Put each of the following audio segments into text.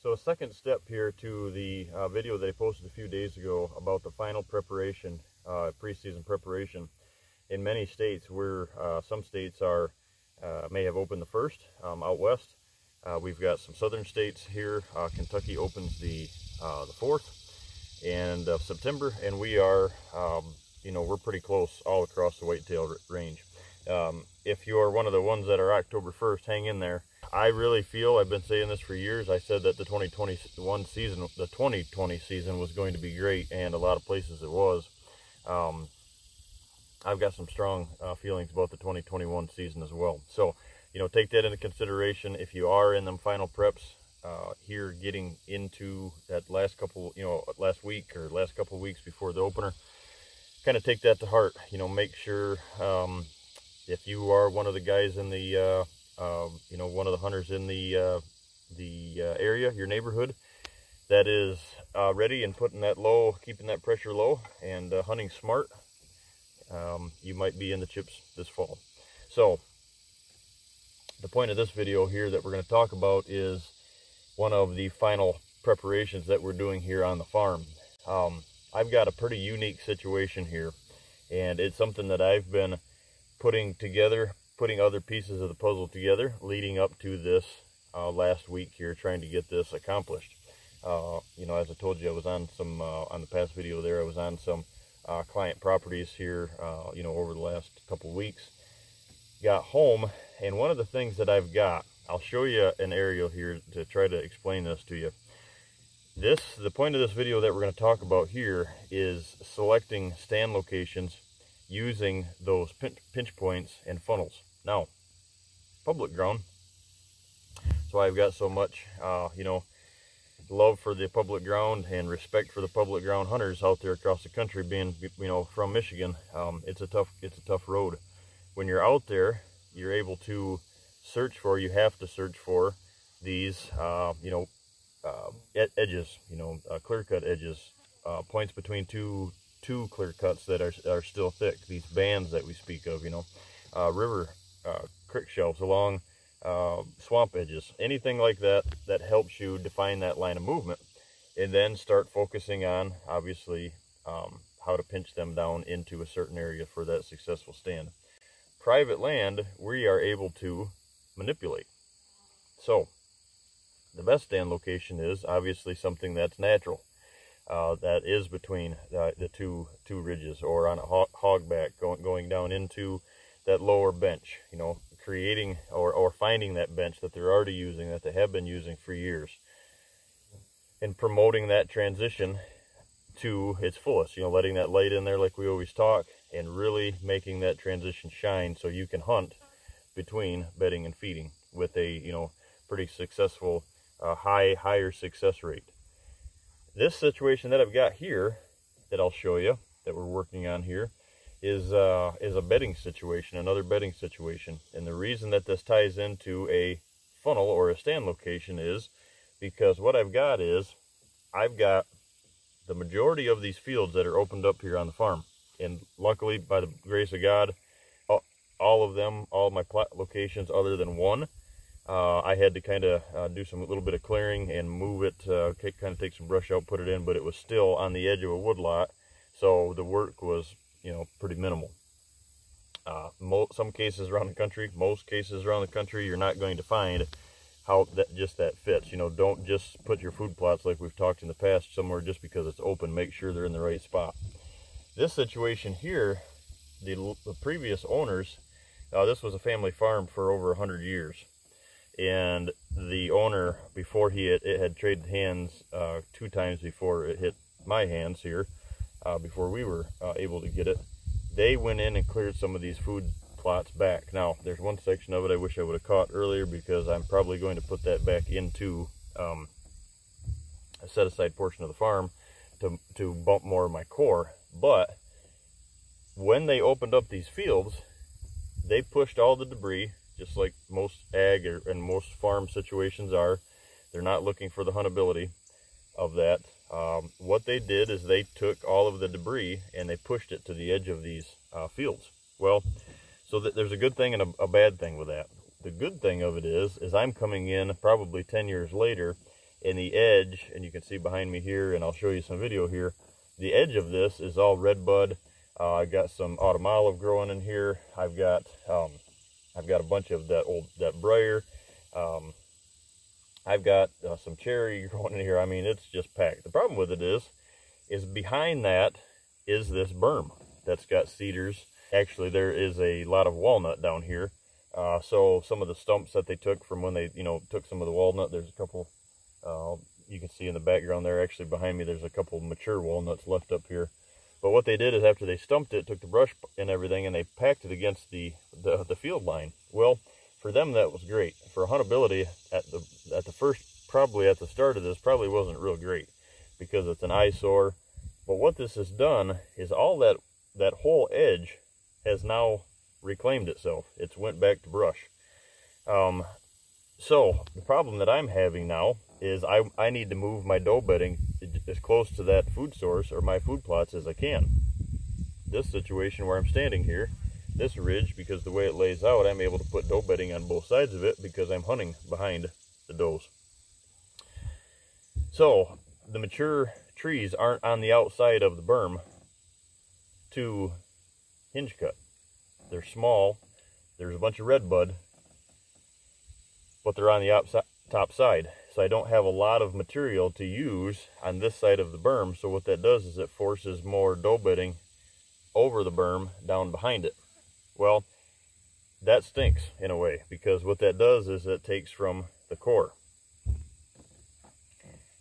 So a second step here to the video that I posted a few days ago about the final preparation, preseason preparation. In many states, where some states are may have opened the first out west. We've got some southern states here. Kentucky opens the 4th and of September, and we are, you know, we're pretty close all across the whitetail range. If you're one of the ones that are October 1st, hang in there. I really feel, I've been saying this for years, I said that the 2021 season, the 2020 season was going to be great, and a lot of places it was. I've got some strong feelings about the 2021 season as well. So, you know, take that into consideration. If you are in them final preps here, getting into that last couple, you know, last week or last couple of weeks before the opener, kind of take that to heart. You know, make sure if you are one of the guys in the you know, one of the hunters in the area, your neighborhood, that is ready and putting that low, keeping that pressure low and hunting smart, you might be in the chips this fall. So the point of this video here that we're going to talk about is one of the final preparations that we're doing here on the farm. I've got a pretty unique situation here, and it's something that I've been putting together, putting other pieces of the puzzle together leading up to this last week here, trying to get this accomplished. You know, as I told you, I was on some on the past video there, I was on some client properties here, you know, over the last couple weeks. Got home, and one of the things that I've got, I'll show you an aerial here to try to explain this to you. The point of this video that we're going to talk about here is selecting stand locations using those pinch points and funnels. Now, public ground, so I've got so much, you know, love for the public ground and respect for the public ground hunters out there across the country. Being, you know, from Michigan, it's a tough road. When you're out there, you're able to search for, you have to search for these, you know, edges, you know, clear-cut edges, points between two clear cuts that are still thick, these bands that we speak of, you know, river creek shelves along swamp edges, anything like that that helps you define that line of movement, and then start focusing on, obviously, how to pinch them down into a certain area for that successful stand. Private land, we are able to manipulate. So the best stand location is obviously something that's natural, that is between the two ridges, or on a hogback going down into that lower bench, you know, creating or finding that bench that they're already using, that they have been using for years, and promoting that transition to its fullest, you know, letting that light in there like we always talk, and really making that transition shine so you can hunt between bedding and feeding with a, you know, pretty successful higher success rate. This situation that I've got here that I'll show you that we're working on here is a bedding situation, another bedding situation. And the reason that this ties into a funnel or a stand location is because what I've got is, I've got the majority of these fields that are opened up here on the farm. And luckily, by the grace of God, all of them, all of my plot locations other than one, I had to kind of do some little bit of clearing and move it, kind of take some brush out, put it in, but it was still on the edge of a woodlot, so the work was, you know, pretty minimal. Some cases around the country, most cases around the country, you're not going to find how that fits. You know, don't just put your food plots, like we've talked in the past, somewhere just because it's open. Make sure they're in the right spot. This situation here, the previous owners, this was a family farm for over 100 years. And the owner, before it had traded hands 2 times before it hit my hands here, before we were able to get it, they went in and cleared some of these food plots back. Now, there's one section of it I wish I would have caught earlier, because I'm probably going to put that back into a set-aside portion of the farm to bump more of my core. But when they opened up these fields, they pushed all the debris, just like most ag and most farm situations are. They're not looking for the huntability of that. What they did is they took all of the debris and they pushed it to the edge of these fields. Well, so there's a good thing and a bad thing with that. The good thing of it is I'm coming in probably 10 years later, and the edge, and you can see behind me here, and I'll show you some video here, the edge of this is all red bud. I've got some autumn olive growing in here. I've got a bunch of that briar. I've got some cherry growing in here. I mean, it's just packed. The problem with it is behind that is this berm that's got cedars. Actually, there is a lot of walnut down here. So some of the stumps that they took from when they, took some of the walnut, there's a couple, you can see in the background there, actually behind me, there's a couple mature walnuts left up here. But what they did is after they stumped it, took the brush and everything, and they packed it against the field line. Well, for them that was great. For huntability, at the first, probably at the start of this, probably wasn't real great because it's an eyesore. But what this has done is all that whole edge has now reclaimed itself. It's went back to brush. So the problem that I'm having now is I need to move my doe bedding as close to that food source or my food plots as I can. This situation where I'm standing here, this ridge, because the way it lays out, I'm able to put doe bedding on both sides of it because I'm hunting behind the does. So the mature trees aren't on the outside of the berm to hinge cut. They're small, there's a bunch of red bud, but they're on the top side. So I don't have a lot of material to use on this side of the berm. So what that does is it forces more doe bedding over the berm down behind it. Well, that stinks in a way, because what that does is it takes from the core.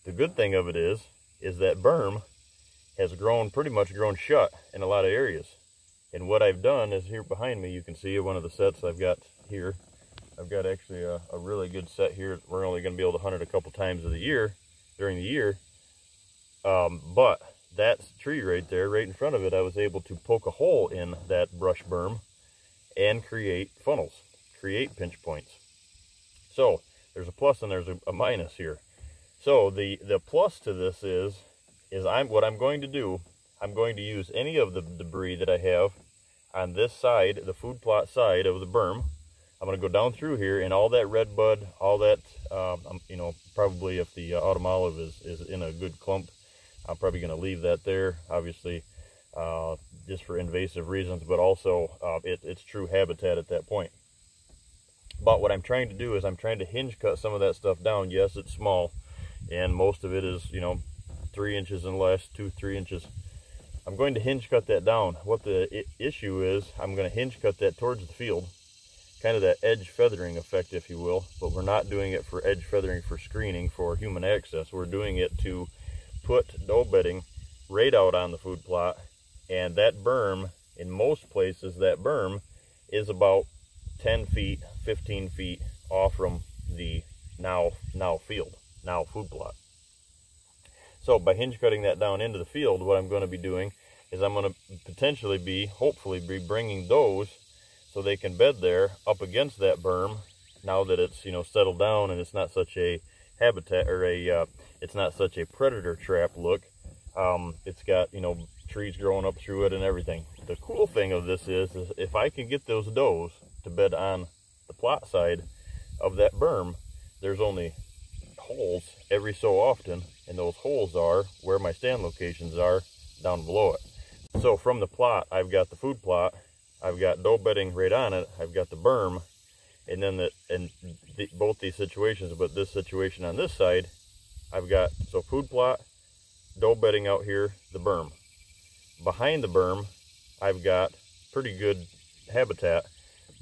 The good thing of it is that berm has pretty much grown shut in a lot of areas. And what I've done is here behind me, you can see one of the sets I've got here. I've got actually a really good set here. We're only going to be able to hunt it a couple times during the year. But that tree right there, right in front of it, I was able to poke a hole in that brush berm and create funnels, create pinch points. So there's a plus and there's a minus here. So the plus to this is what I'm going to do, I'm going to use any of the debris that I have on this side, the food plot side of the berm. I'm going to go down through here, and all that red bud, all that, probably if the autumn olive is in a good clump, I'm probably going to leave that there, obviously, just for invasive reasons, but also it's true habitat at that point. But what I'm trying to do is I'm trying to hinge cut some of that stuff down. Yes, it's small, and most of it is, 3 inches and less, 2-3 inches. I'm going to hinge cut that down. What the issue is, I'm going to hinge cut that towards the field, kind of that edge feathering effect, if you will, but we're not doing it for edge feathering for screening for human access. We're doing it to put doe bedding right out on the food plot, and that berm, in most places, that berm is about 10 feet, 15 feet off from the now food plot. So by hinge cutting that down into the field, what I'm going to be doing is I'm going to hopefully be bringing does so they can bed there up against that berm now that it's, settled down and it's not such a habitat or it's not such a predator trap look. It's got, trees growing up through it and everything. The cool thing of this is if I can get those does to bed on the plot side of that berm, there's only holes every so often, and those holes are where my stand locations are down below it. So from the plot, I've got the food plot, I've got doe bedding right on it, I've got the berm, and then both these situations, but this situation on this side, I've got food plot, doe bedding out here, the berm. Behind the berm, I've got pretty good habitat,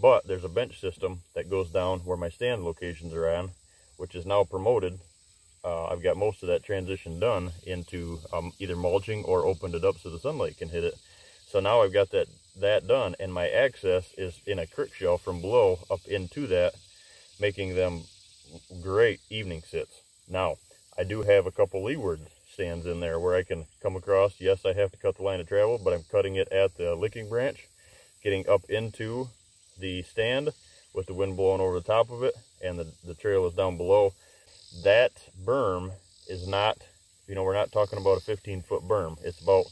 but there's a bench system that goes down where my stand locations are on, which is now promoted. I've got most of that transition done into either mulching or opened it up so the sunlight can hit it. So now I've got that done, and my access is in a crick shelf from below up into that, making them great evening sits. Now, I do have a couple leeward stands in there where I can come across. Yes, I have to cut the line of travel, but I'm cutting it at the licking branch, getting up into the stand with the wind blowing over the top of it, and the trail is down below. That berm is not, we're not talking about a 15-foot berm. It's about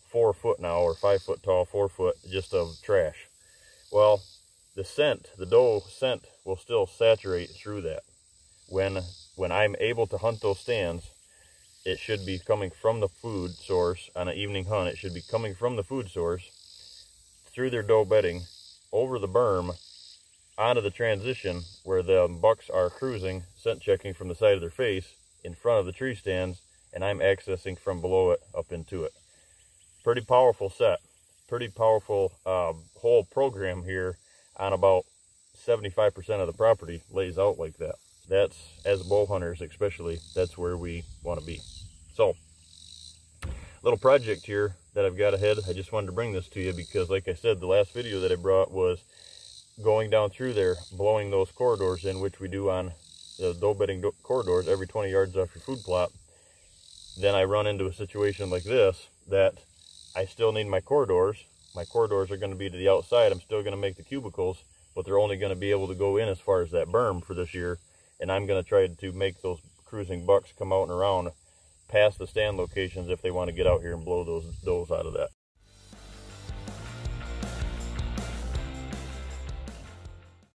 4 foot now, or 5 foot tall, 4 foot just of trash. Well, the doe scent will still saturate through that. when I'm able to hunt those stands, it should be coming from the food source. On an evening hunt, it should be coming from the food source through their doe bedding, over the berm, onto the transition where the bucks are cruising, scent checking from the side of their face in front of the tree stands, and I'm accessing from below it up into it. Pretty powerful set, pretty powerful whole program here on about 75% of the property lays out like that. That's, as bow hunters especially, that's where we want to be. So, little project here that I've got ahead. I just wanted to bring this to you because, like I said, the last video that I brought was going down through there, blowing those corridors in, which we do on the doe bedding corridors every 20 yards off your food plot. Then I run into a situation like this that I still need my corridors. My corridors are going to be to the outside. I'm still going to make the cubicles, but they're only going to be able to go in as far as that berm for this year. And I'm going to try to make those cruising bucks come out and around past the stand locations if they want to get out here and blow those does out of that.